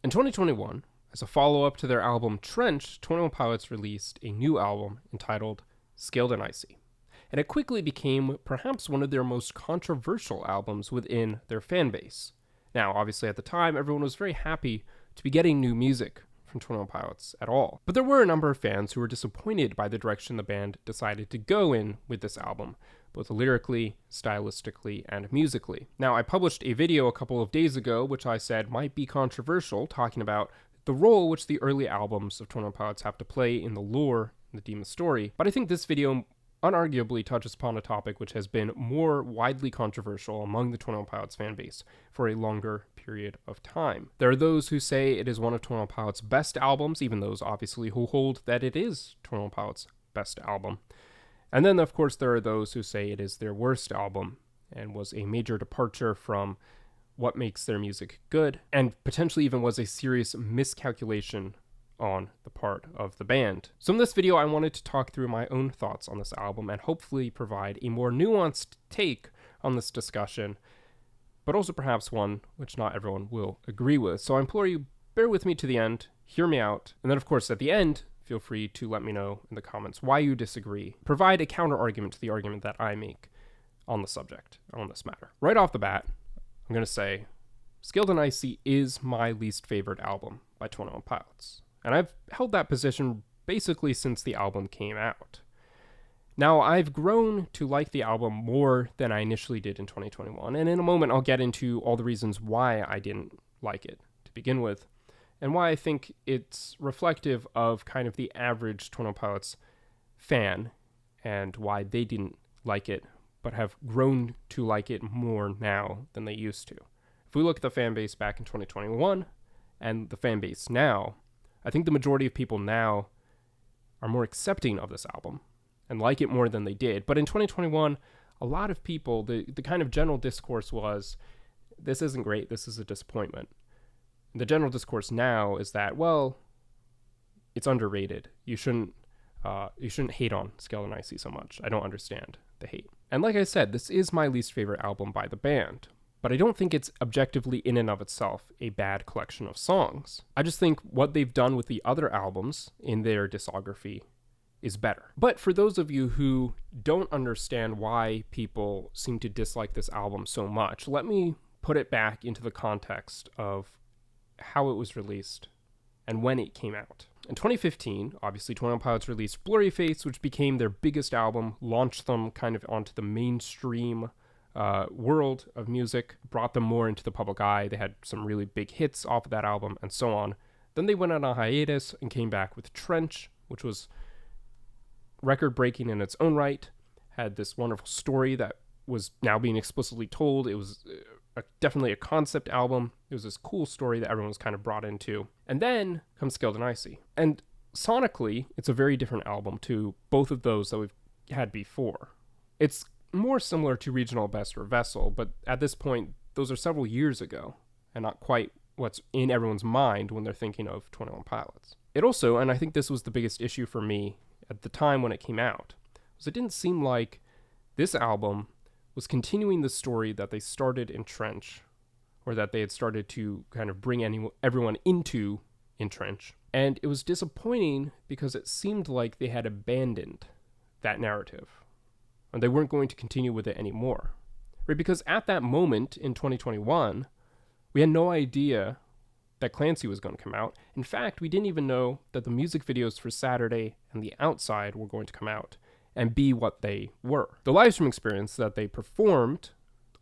In 2021, as a follow-up to their album Trench, 21 Pilots released a new album entitled Scaled and Icy. And it quickly became perhaps one of their most controversial albums within their fan base. Now, obviously at the time, everyone was very happy to be getting new music from 21 Pilots at all. But there were a number of fans who were disappointed by the direction the band decided to go in with this album, both lyrically, stylistically, and musically. Now, I published a video a couple of days ago, which I said might be controversial, talking about the role which the early albums of 21 Pilots have to play in the lore and the Demon story. But I think this video unarguably touches upon a topic which has been more widely controversial among the 21 Pilots fan base for a longer period of time. There are those who say it is one of 21 Pilots' best albums, even those obviously who hold that it is 21 Pilots' best album. And then, of course, there are those who say it is their worst album and was a major departure from what makes their music good, and potentially even was a serious miscalculation on the part of the band. So in this video, I wanted to talk through my own thoughts on this album and hopefully provide a more nuanced take on this discussion, but also perhaps one which not everyone will agree with. So I implore you, bear with me to the end, hear me out, and then of course at the end, feel free to let me know in the comments why you disagree. Provide a counter argument to the argument that I make on the subject, on this matter. Right off the bat, I'm going to say Scaled and Icy is my least favorite album by 21 Pilots. And I've held that position basically since the album came out. Now, I've grown to like the album more than I initially did in 2021, and in a moment I'll get into all the reasons why I didn't like it to begin with, and why I think it's reflective of kind of the average 21 Pilots fan, and why they didn't like it, but have grown to like it more now than they used to. If we look at the fan base back in 2021, and the fan base now, I think the majority of people now are more accepting of this album and like it more than they did. But in 2021, a lot of people, the kind of general discourse was, this isn't great, this is a disappointment. The general discourse now is that, well, it's underrated. You shouldn't hate on Scaled and Icy so much. I don't understand the hate. And like I said, this is my least favorite album by the band. But I don't think it's objectively in and of itself a bad collection of songs. I just think what they've done with the other albums in their discography is better. But for those of you who don't understand why people seem to dislike this album so much, let me put it back into the context of how it was released and when it came out. In 2015, obviously 21 Pilots released Blurry Face, which became their biggest album, launched them kind of onto the mainstream world of music, brought them more into the public eye. They had some really big hits off of that album and so on. Then they went on a hiatus and came back with Trench, which was record-breaking in its own right, had this wonderful story that was now being explicitly told. It was definitely a concept album. It was this cool story that everyone was kind of brought into. And then comes Scaled and Icy. And sonically, it's a very different album to both of those that we've had before. It's more similar to Regional Best or Vessel, but at this point, those are several years ago, and not quite what's in everyone's mind when they're thinking of 21 Pilots. It also, and I think this was the biggest issue for me at the time when it came out, was it didn't seem like this album was continuing the story that they started in Trench, or that they had started to kind of bring everyone into in Trench. And it was disappointing because it seemed like they had abandoned that narrative, and they weren't going to continue with it anymore, right? Because at that moment in 2021, we had no idea that Clancy was going to come out. In fact, we didn't even know that the music videos for Saturday and The Outside were going to come out and be what they were. The live stream experience that they performed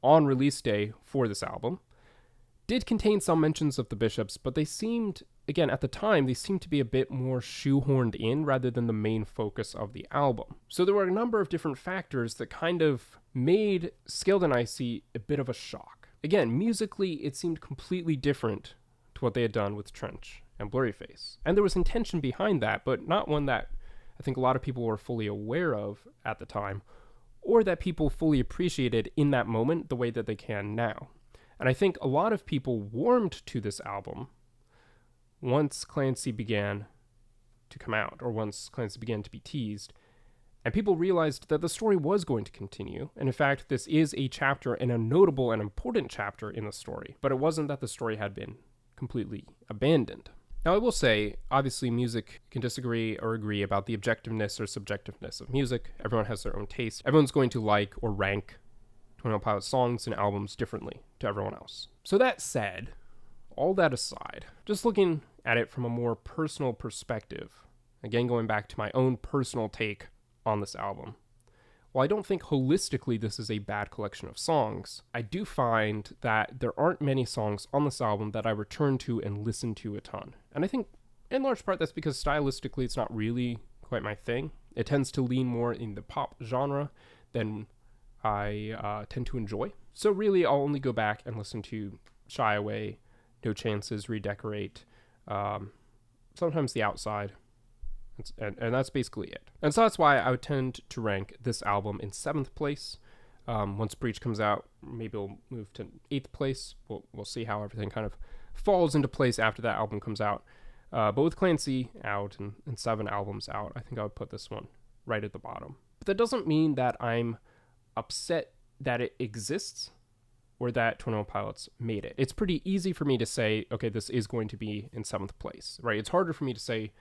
on release day for this album did contain some mentions of the Bishops, but they seemed, again, at the time, they seemed to be a bit more shoehorned in rather than the main focus of the album. So there were a number of different factors that kind of made Scaled and Icy a bit of a shock. Again, musically, it seemed completely different to what they had done with Trench and Blurry Face. And there was intention behind that, but not one that I think a lot of people were fully aware of at the time, or that people fully appreciated in that moment the way that they can now. And I think a lot of people warmed to this album once Clancy began to come out, or once Clancy began to be teased, and people realized that the story was going to continue. And in fact, this is a chapter and a notable and important chapter in the story, but it wasn't that the story had been completely abandoned. Now, I will say, obviously, music can disagree or agree about the objectiveness or subjectiveness of music. Everyone has their own taste. Everyone's going to like or rank 21 Pilots songs and albums differently to everyone else. So that said, all that aside, just looking at it from a more personal perspective, again, going back to my own personal take on this album, while I don't think holistically this is a bad collection of songs, I do find that there aren't many songs on this album that I return to and listen to a ton. And I think in large part that's because stylistically it's not really quite my thing. It tends to lean more in the pop genre than I tend to enjoy. So really I'll only go back and listen to Shy Away, No Chances, Redecorate, sometimes The Outside, and that's basically it. And so that's why I would tend to rank this album in 7th place. Once Breach comes out, maybe we'll move to 8th place. We'll see how everything kind of falls into place after that album comes out. But with Clancy out and 7 albums out, I think I would put this one right at the bottom. But that doesn't mean that I'm upset that it exists or that 21 Pilots made it. It's pretty easy for me to say, okay, this is going to be in 7th place, right? It's harder for me to say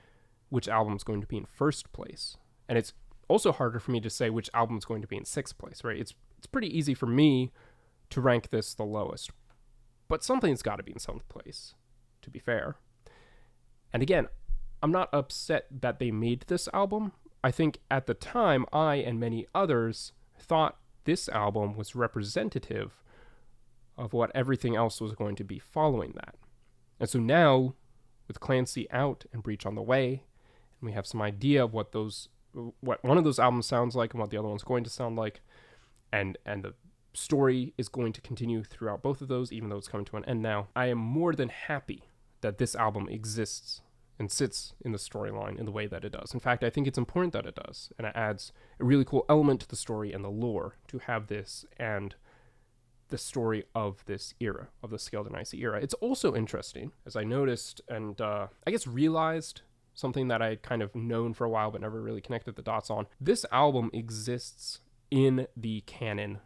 which album is going to be in 1st place. And it's also harder for me to say which album is going to be in 6th place, right? It's pretty easy for me to rank this the lowest. But something's got to be in 7th place, to be fair. And again, I'm not upset that they made this album. I think at the time, I and many others thought this album was representative of what everything else was going to be following that. And so now, with Clancy out and Breach on the way, and we have some idea of what one of those albums sounds like and what the other one's going to sound like, and the story is going to continue throughout both of those, even though it's coming to an end now, I am more than happy that this album exists and sits in the storyline in the way that it does. In fact, I think it's important that it does, and it adds a really cool element to the story and the lore to have this and the story of this era, of the Scaled and Icy era. It's also interesting, as I noticed and I guess realized something that I kind of known for a while but never really connected the dots on. This album exists in the canon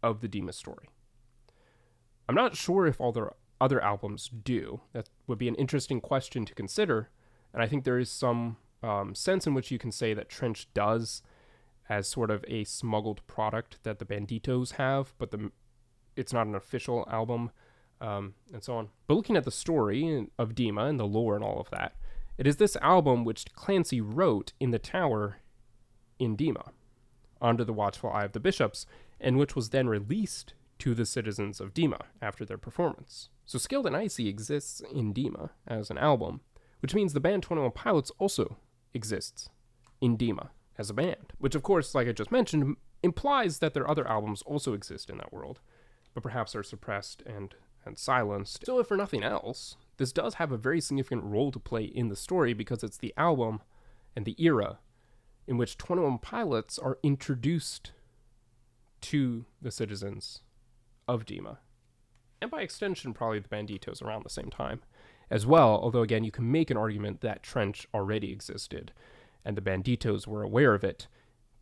of the Dima story. I'm not sure if all their other albums do. That would be an interesting question to consider, and I think there is some sense in which you can say that Trench does as sort of a smuggled product that the Banditos have, but it's not an official album, and so on. But looking at the story of Dima and the lore and all of that, it is this album which Clancy wrote in the tower in Dima, under the watchful eye of the bishops, and which was then released to the citizens of Dima after their performance. So Scaled and Icy exists in Dima as an album, which means the band 21 Pilots also exists in Dima as a band, which of course, like I just mentioned, implies that their other albums also exist in that world, but perhaps are suppressed and silenced. So if for nothing else, this does have a very significant role to play in the story because it's the album and the era in which 21 Pilots are introduced to the citizens of Dima. And by extension, probably the Banditos around the same time as well, although again, you can make an argument that Trench already existed and the Banditos were aware of it,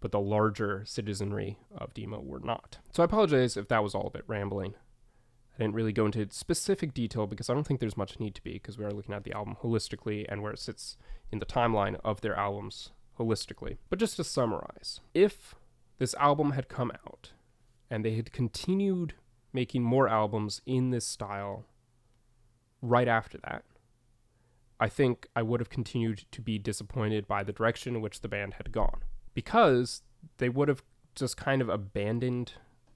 but the larger citizenry of Dima were not. So I apologize if that was all a bit rambling. I didn't really go into specific detail because I don't think there's much need to be, because we are looking at the album holistically and where it sits in the timeline of their albums holistically. But just to summarize, if this album had come out and they had continued making more albums in this style right after that, I think I would have continued to be disappointed by the direction in which the band had gone, because they would have just kind of abandoned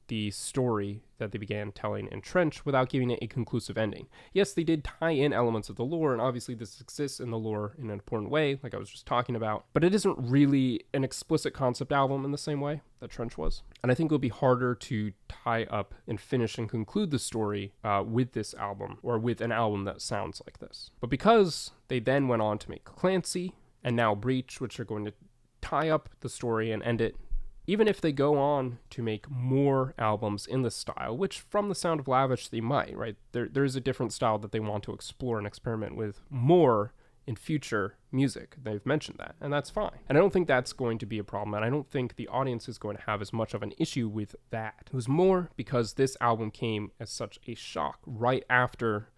the story that they began telling in Trench without giving it a conclusive ending. Yes, they did tie in elements of the lore, and obviously this exists in the lore in an important way, like I was just talking about, but it isn't really an explicit concept album in the same way that Trench was. And I think it'll be harder to tie up and finish and conclude the story with this album, or with an album that sounds like this. But because they then went on to make Clancy and now Breach, which are going to tie up the story and end it, even if they go on to make more albums in this style, which from the sound of Lavish they might, right? There's a different style that they want to explore and experiment with more in future music. They've mentioned that, and that's fine. And I don't think that's going to be a problem, and I don't think the audience is going to have as much of an issue with that. It was more because this album came as such a shock right after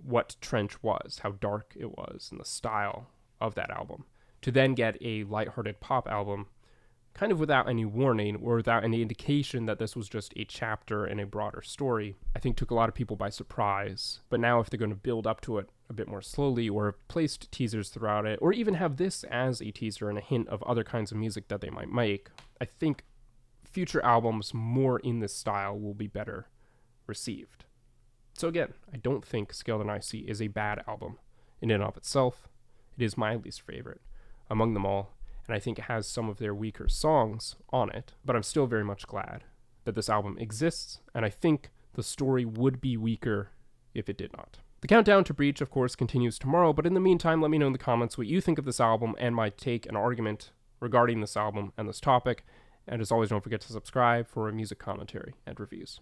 what Trench was, how dark it was, and the style of that album, to then get a lighthearted pop album kind of without any warning or without any indication that this was just a chapter in a broader story, I think took a lot of people by surprise. But now if they're going to build up to it a bit more slowly, or have placed teasers throughout it, or even have this as a teaser and a hint of other kinds of music that they might make, I think future albums more in this style will be better received. So again, I don't think Scaled and Icy is a bad album in and of itself. It is my least favorite among them all, and I think it has some of their weaker songs on it, but I'm still very much glad that this album exists, and I think the story would be weaker if it did not. The countdown to Breach, of course, continues tomorrow, but in the meantime, let me know in the comments what you think of this album and my take and argument regarding this album and this topic, and as always, don't forget to subscribe for music commentary and reviews.